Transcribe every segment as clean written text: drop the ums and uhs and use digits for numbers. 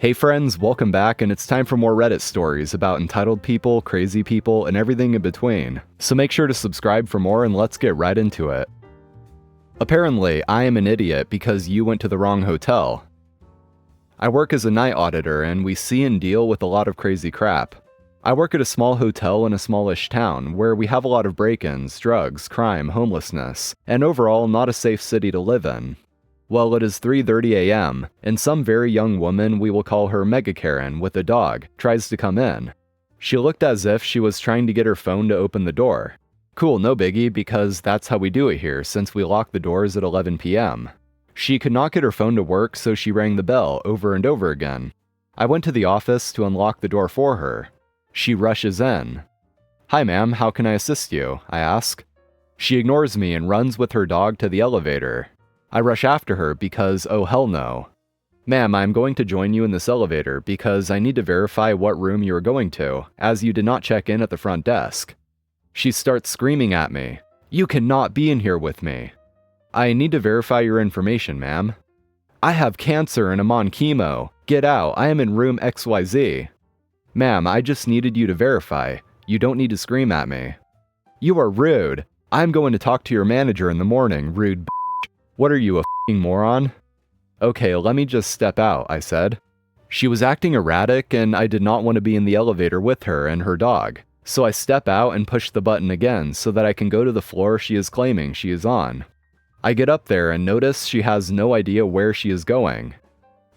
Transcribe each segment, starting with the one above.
Hey friends, welcome back, and it's time for more Reddit stories about entitled people, crazy people, and everything in between. So make sure to subscribe for more and let's get right into it. Apparently, I am an idiot because you went to the wrong hotel. I work as a night auditor and we see and deal with a lot of crazy crap. I work at a small hotel in a smallish town where we have a lot of break-ins, drugs, crime, homelessness, and overall not a safe city to live in. Well, it is 3:30 a.m., and some very young woman, we will call her Mega Karen, with a dog, tries to come in. She looked as if she was trying to get her phone to open the door. Cool, no biggie, because that's how we do it here since we lock the doors at 11 p.m. She could not get her phone to work, so she rang the bell over and over again. I went to the office to unlock the door for her. She rushes in. "Hi ma'am, how can I assist you?" I ask. She ignores me and runs with her dog to the elevator. I rush after her because oh hell no. "Ma'am, I'm going to join you in this elevator because I need to verify what room you are going to, as you did not check in at the front desk." She starts screaming at me. "You cannot be in here with me." "I need to verify your information, ma'am." "I have cancer and I'm on chemo. Get out, I am in room XYZ. "Ma'am, I just needed you to verify. You don't need to scream at me." "You are rude. I'm going to talk to your manager in the morning, rude bitch. What are you, a f***ing moron?" "Okay, let me just step out," I said. She was acting erratic and I did not want to be in the elevator with her and her dog. So I step out and push the button again so that I can go to the floor she is claiming she is on. I get up there and notice she has no idea where she is going.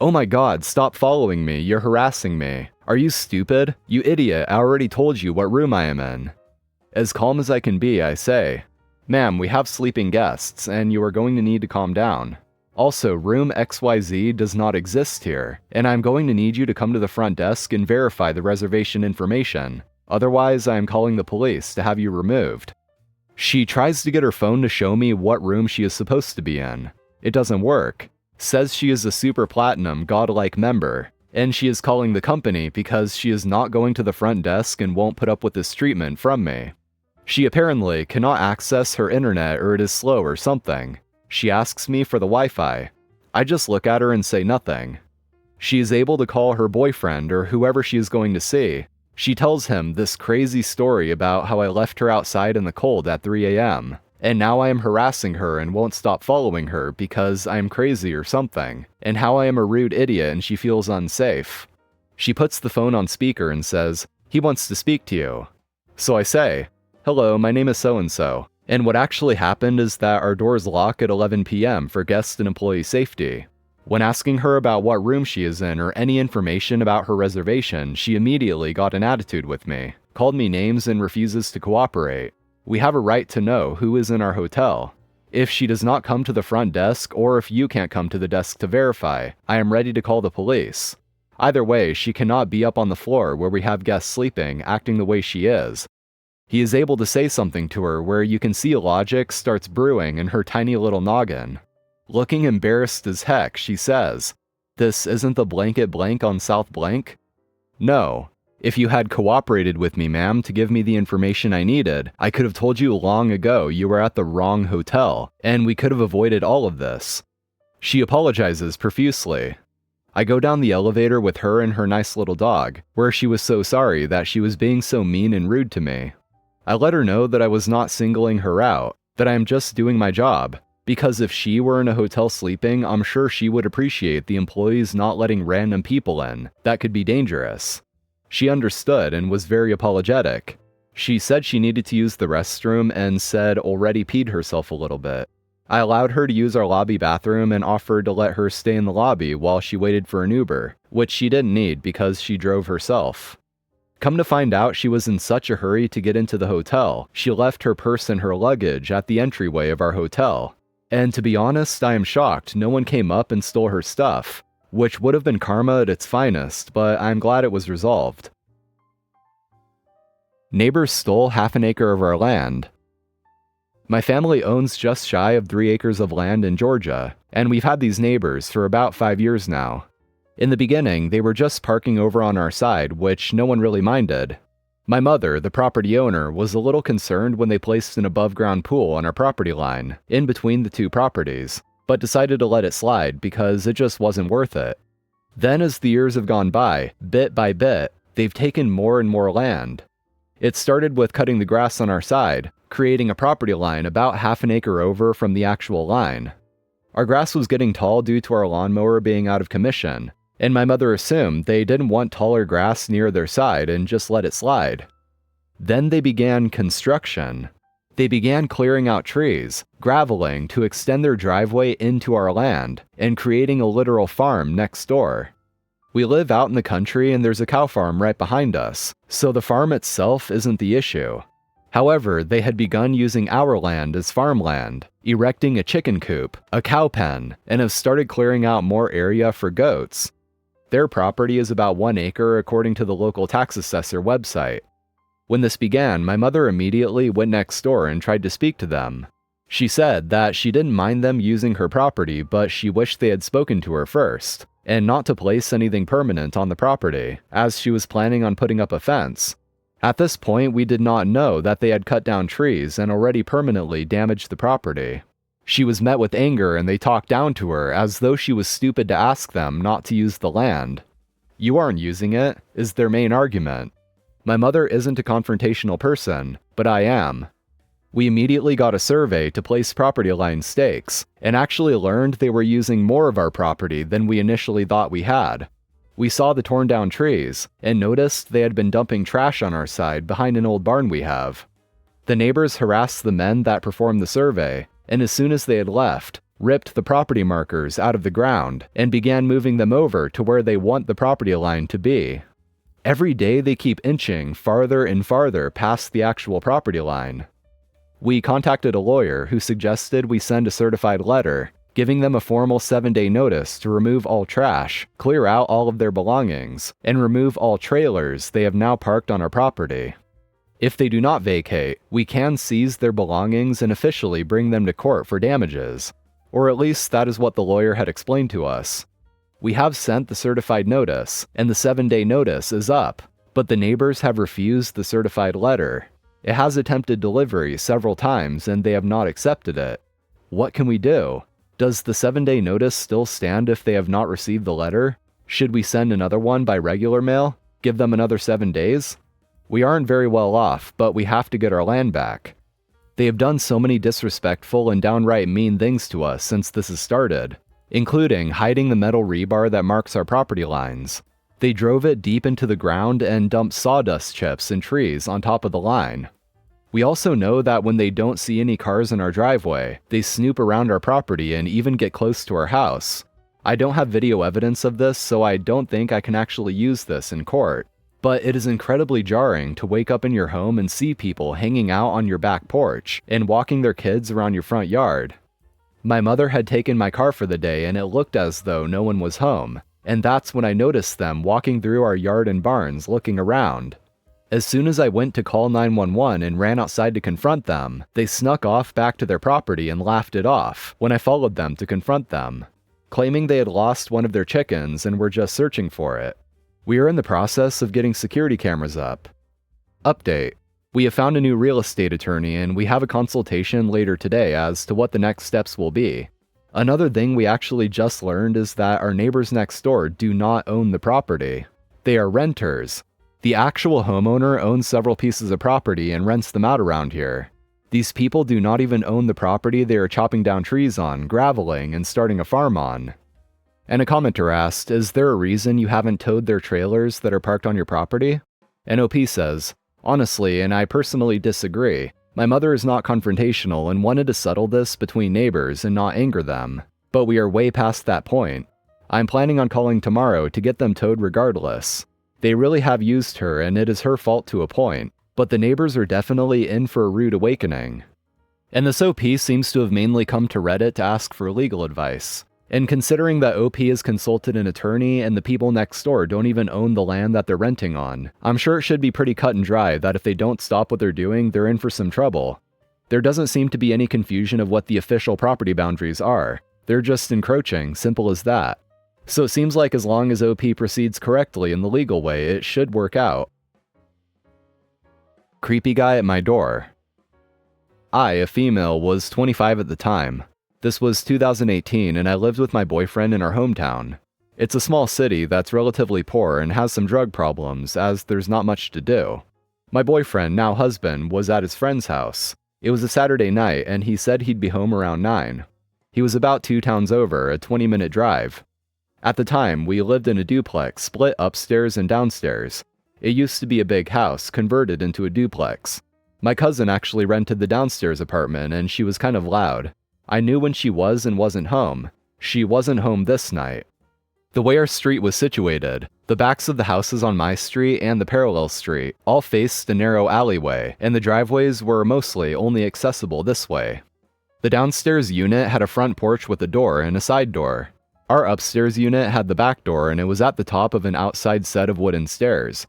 "Oh my god, stop following me, you're harassing me. Are you stupid? You idiot, I already told you what room I am in." As calm as I can be, I say, "Ma'am, we have sleeping guests, and you are going to need to calm down. Also, room XYZ does not exist here, and I'm going to need you to come to the front desk and verify the reservation information. Otherwise, I am calling the police to have you removed." She tries to get her phone to show me what room she is supposed to be in. It doesn't work. Says she is a super platinum godlike member, and she is calling the company because she is not going to the front desk and won't put up with this treatment from me. She apparently cannot access her internet or it is slow or something. She asks me for the Wi-Fi. I just look at her and say nothing. She is able to call her boyfriend or whoever she is going to see. She tells him this crazy story about how I left her outside in the cold at 3 a.m. And now I am harassing her and won't stop following her because I am crazy or something, and how I am a rude idiot and she feels unsafe. She puts the phone on speaker and says, "He wants to speak to you." So I say, "Hello, my name is so-and-so, and what actually happened is that our doors lock at 11 p.m. for guest and employee safety." When asking her about what room she is in or any information about her reservation, she immediately got an attitude with me, called me names and refuses to cooperate. We have a right to know who is in our hotel. If she does not come to the front desk or if you can't come to the desk to verify, I am ready to call the police. Either way, she cannot be up on the floor where we have guests sleeping, acting the way she is. He is able to say something to her where you can see logic starts brewing in her tiny little noggin. Looking embarrassed as heck, she says, "This isn't the blanket blank on South Blank?" No. If you had cooperated with me, ma'am, to give me the information I needed, I could have told you long ago you were at the wrong hotel, and we could have avoided all of this. She apologizes profusely. I go down the elevator with her and her nice little dog, where she was so sorry that she was being so mean and rude to me. I let her know that I was not singling her out, that I am just doing my job. Because if she were in a hotel sleeping, I'm sure she would appreciate the employees not letting random people in. That could be dangerous. She understood and was very apologetic. She said she needed to use the restroom and said already peed herself a little bit. I allowed her to use our lobby bathroom and offered to let her stay in the lobby while she waited for an Uber, which she didn't need because she drove herself. Come to find out, she was in such a hurry to get into the hotel, she left her purse and her luggage at the entryway of our hotel. And to be honest, I am shocked no one came up and stole her stuff, which would have been karma at its finest, but I'm glad it was resolved. Neighbors stole half an acre of our land. My family owns just shy of 3 acres of land in Georgia, and we've had these neighbors for about 5 years now. In the beginning, they were just parking over on our side, which no one really minded. My mother, the property owner, was a little concerned when they placed an above-ground pool on our property line, in between the two properties, but decided to let it slide because it just wasn't worth it. Then as the years have gone by, bit by bit, they've taken more and more land. It started with cutting the grass on our side, creating a property line about half an acre over from the actual line. Our grass was getting tall due to our lawnmower being out of commission, and my mother assumed they didn't want taller grass near their side and just let it slide. Then they began construction. They began clearing out trees, graveling to extend their driveway into our land, and creating a literal farm next door. We live out in the country and there's a cow farm right behind us, so the farm itself isn't the issue. However, they had begun using our land as farmland, erecting a chicken coop, a cow pen, and have started clearing out more area for goats. Their property is about 1 acre according to the local tax assessor website. When this began, my mother immediately went next door and tried to speak to them. She said that she didn't mind them using her property, but she wished they had spoken to her first, and not to place anything permanent on the property, as she was planning on putting up a fence. At this point, we did not know that they had cut down trees and already permanently damaged the property. She was met with anger and they talked down to her as though she was stupid to ask them not to use the land. "You aren't using it," is their main argument. My mother isn't a confrontational person, but I am. We immediately got a survey to place property line stakes, and actually learned they were using more of our property than we initially thought we had. We saw the torn down trees, and noticed they had been dumping trash on our side behind an old barn we have. The neighbors harassed the men that performed the survey, and as soon as they had left, ripped the property markers out of the ground, and began moving them over to where they want the property line to be. Every day they keep inching farther and farther past the actual property line. We contacted a lawyer who suggested we send a certified letter, giving them a formal 7-day notice to remove all trash, clear out all of their belongings, and remove all trailers they have now parked on our property. If they do not vacate, we can seize their belongings and officially bring them to court for damages, or at least that is what the lawyer had explained to us. We have sent the certified notice, and the 7-day notice is up, but the neighbors have refused the certified letter. It has attempted delivery several times and they have not accepted it. What can we do? Does the 7-day notice still stand if they have not received the letter? Should we send another one by regular mail? Give them another 7 days? We aren't very well off, but we have to get our land back. They have done so many disrespectful and downright mean things to us since this has started, including hiding the metal rebar that marks our property lines. They drove it deep into the ground and dumped sawdust chips and trees on top of the line. We also know that when they don't see any cars in our driveway, they snoop around our property and even get close to our house. I don't have video evidence of this, so I don't think I can actually use this in court. But it is incredibly jarring to wake up in your home and see people hanging out on your back porch and walking their kids around your front yard. My mother had taken my car for the day and it looked as though no one was home, and that's when I noticed them walking through our yard and barns looking around. As soon as I went to call 911 and ran outside to confront them, they snuck off back to their property and laughed it off when I followed them to confront them, claiming they had lost one of their chickens and were just searching for it. We are in the process of getting security cameras up. Update. We have found a new real estate attorney and we have a consultation later today as to what the next steps will be. Another thing we actually just learned is that our neighbors next door do not own the property. They are renters. The actual homeowner owns several pieces of property and rents them out around here. These people do not even own the property they are chopping down trees on, graveling, and starting a farm on. And a commenter asked, is there a reason you haven't towed their trailers that are parked on your property? NOP says, honestly, and I personally disagree. My mother is not confrontational and wanted to settle this between neighbors and not anger them, but we are way past that point. I'm planning on calling tomorrow to get them towed regardless. They really have used her and it is her fault to a point, but the neighbors are definitely in for a rude awakening. And this OP seems to have mainly come to Reddit to ask for legal advice. And considering that OP has consulted an attorney and the people next door don't even own the land that they're renting on, I'm sure it should be pretty cut and dry that if they don't stop what they're doing, they're in for some trouble. There doesn't seem to be any confusion of what the official property boundaries are. They're just encroaching, simple as that. So it seems like as long as OP proceeds correctly in the legal way, it should work out. Creepy guy at my door. I, a female, was 25 at the time. This was 2018 and I lived with my boyfriend in our hometown. It's a small city that's relatively poor and has some drug problems, as there's not much to do. My boyfriend, now husband, was at his friend's house. It was a Saturday night, and he said he'd be home around 9. He was about 2 towns over, a 20-minute drive. At the time, we lived in a duplex, split upstairs and downstairs. It used to be a big house, converted into a duplex. My cousin actually rented the downstairs apartment, and she was kind of loud. I knew when she was and wasn't home. She wasn't home this night. The way our street was situated, the backs of the houses on my street and the parallel street all faced a narrow alleyway, and the driveways were mostly only accessible this way. The downstairs unit had a front porch with a door and a side door. Our upstairs unit had the back door, and it was at the top of an outside set of wooden stairs.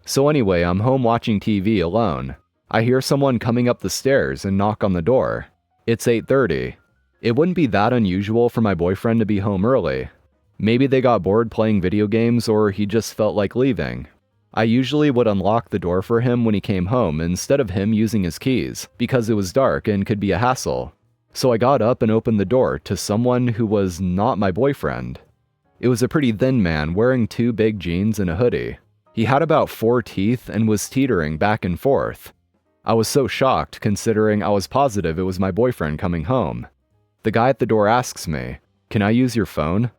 So anyway, I'm home watching TV alone. I hear someone coming up the stairs and knock on the door. It's 8:30. It wouldn't be that unusual for my boyfriend to be home early. Maybe they got bored playing video games, or he just felt like leaving. I usually would unlock the door for him when he came home instead of him using his keys, because it was dark and could be a hassle. So I got up and opened the door to someone who was not my boyfriend. It was a pretty thin man wearing 2 big jeans and a hoodie. He had about 4 teeth and was teetering back and forth. I was so shocked, considering I was positive it was my boyfriend coming home. The guy at the door asks me, "Can I use your phone?"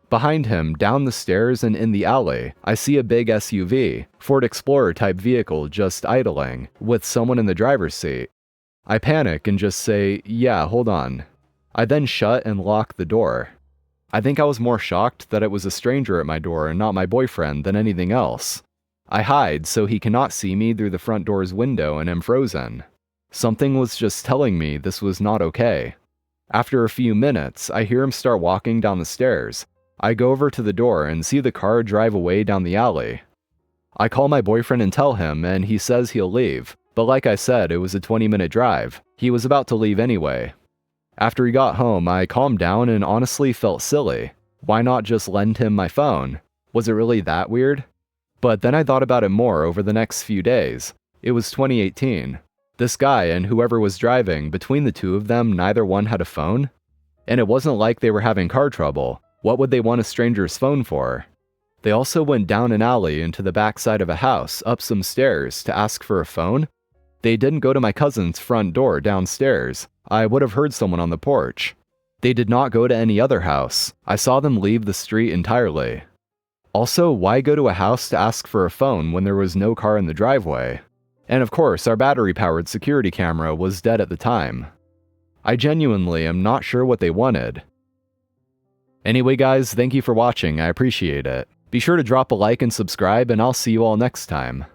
Behind him, down the stairs and in the alley, I see a big SUV, Ford Explorer type vehicle just idling, with someone in the driver's seat. I panic and just say, "Yeah, hold on." I then shut and lock the door. I think I was more shocked that it was a stranger at my door and not my boyfriend than anything else. I hide so he cannot see me through the front door's window and am frozen. Something was just telling me this was not okay. After a few minutes, I hear him start walking down the stairs. I go over to the door and see the car drive away down the alley. I call my boyfriend and tell him, and he says he'll leave. But like I said, it was a 20-minute drive. He was about to leave anyway. After he got home, I calmed down and honestly felt silly. Why not just lend him my phone? Was it really that weird? But then I thought about it more over the next few days. It was 2018. This guy and whoever was driving, between the two of them, neither one had a phone. And it wasn't like they were having car trouble. What would they want a stranger's phone for? They also went down an alley into the backside of a house, up some stairs, to ask for a phone. They didn't go to my cousin's front door downstairs. I would have heard someone on the porch. They did not go to any other house. I saw them leave the street entirely. Also, why go to a house to ask for a phone when there was no car in the driveway? And of course, our battery-powered security camera was dead at the time. I genuinely am not sure what they wanted. Anyway guys, thank you for watching, I appreciate it. Be sure to drop a like and subscribe, and I'll see you all next time.